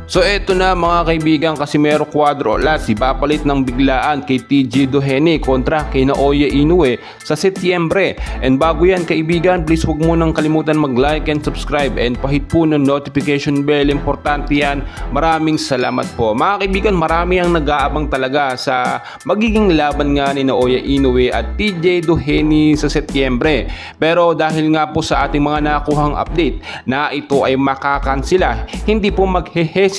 So eto na mga kaibigan, Casimero Cuadro Alas ipapalit ng biglaan kay TJ Doheny kontra kay Naoya Inoue sa Setyembre. And bago yan kaibigan, please huwag mo nang kalimutan mag-like and subscribe and pahit po ng notification bell, importante yan. Maraming salamat po. Mga kaibigan, marami ang nag-aabang talaga sa magiging laban nga ni Naoya Inoue at TJ Doheny sa Setyembre. Pero dahil nga po sa ating mga nakuhang update na ito ay makakansila, hindi po mag-hesitate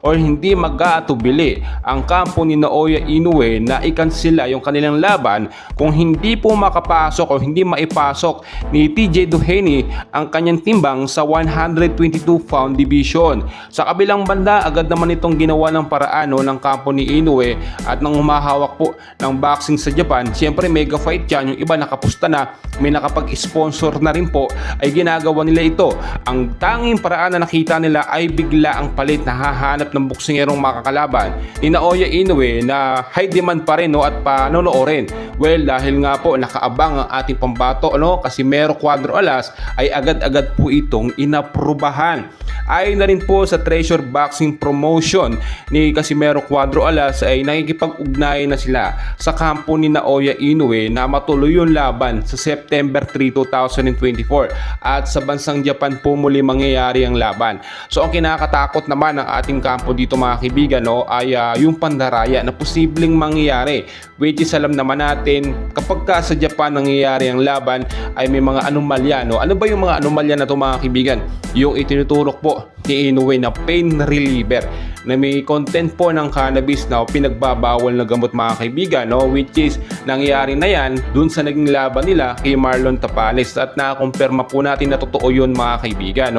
or hindi mag-aatubili ang kampo ni Naoya Inoue na ikansila yung kanilang laban kung hindi po makapasok o hindi maipasok ni TJ Doheny ang kanyang timbang sa 122 pound division. Sa kabilang banda, agad naman itong ginawa ng paraan ng kampo ni Inoue at nang humahawak po ng boxing sa Japan. Siyempre mega fight yan, yung iba nakapusta na, may nakapag-sponsor na rin po, ay ginagawa nila ito. Ang tanging paraan na nakita nila ay bigla ang palit na hahanap ng boksingerong makakalaban ni Naoya Inoue na high demand pa rin at panonoorin. Well, dahil nga po nakaabang ang ating pambato Casimero Cuadro Alas, ay agad-agad po itong inaprubahan. Ayon na rin po sa Treasure Boxing Promotion ni Casimero Cuadro Alas ay nakikipag-ugnayan na sila sa kampo ni Naoya Inoue na matuloy yung laban sa September 3, 2024 at sa bansang Japan po muli mangyayari ang laban. So ang kinakatakot naman ng ating kampo dito mga kaibigan ay yung pandaraya na posibleng mangyayari, which is alam naman natin kapag ka sa Japan nangyayari ang laban ay may mga anomalya. Ano ba yung mga anomalya na ito mga kaibigan? Yung itinuturok po ni Inoue na pain reliever na may content po ng cannabis na pinagbabawal na gamot mga kaibigan, which is nangyari na yan dun sa naging laban nila kay Marlon Tapales at nakakumpirma po natin na totoo yun mga kaibigan.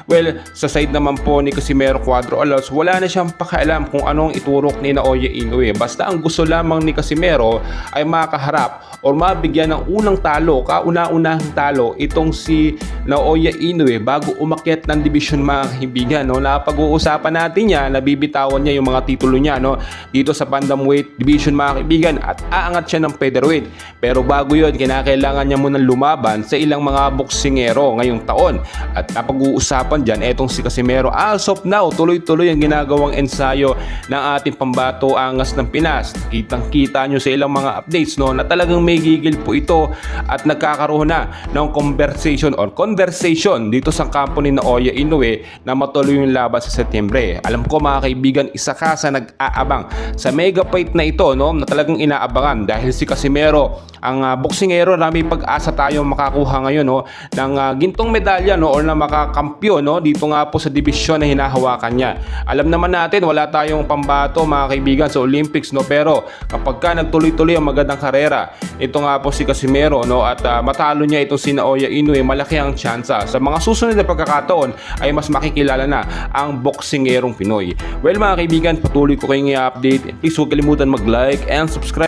Well, sa side naman po ni Casimero Cuadro Alas, wala na siyang pakialam kung anong iturok ni Naoya Inoue. Basta ang gusto lamang ni Casimero ay makaharap o mabigyan ng unang talo, kauna-unahang talo itong si Naoya Inoue bago umakyat ng division mga kaibigan. Napag-uusapan natin yan, nabibitawan niya yung mga titulo niya dito sa bantamweight division mga kaibigan at aangat siya ng featherweight. Pero bago yun, kinakailangan niya munang lumaban sa ilang mga boksingero ngayong taon. At napag-uusapan dyan, etong si Casimero, as of now, tuloy-tuloy ang ginagawang ensayo ng ating pambato angas ng Pinas. Kitang-kita nyo sa ilang mga updates na talagang may gigil po ito at nagkakaroon na ng conversation dito sa kampo ni Naoya Inoue na matuloy yung laban sa Setyembre. Alam ko mga kaibigan, isa ka sa nag-aabang sa mega fight na ito na talagang inaabangan dahil si Casimero ang boksingero na may pag-asa tayo makakuha ngayon ng gintong medalya or na makakampiyon dito nga po sa division na hinahawakan niya. Alam naman natin wala tayong pambato mga kaibigan sa Olympics pero kapag ka nagtuloy-tuloy ang magandang karera ito nga po si Casimero at matalo niya itong si Naoya Inoue, malaki ang tsansa sa mga susunod na pagkakataon ay mas makikilala na ang boksingerong Pinoy. Well mga kaibigan, patuloy ko kayong i-update. Please huwag kalimutan mag-like and subscribe.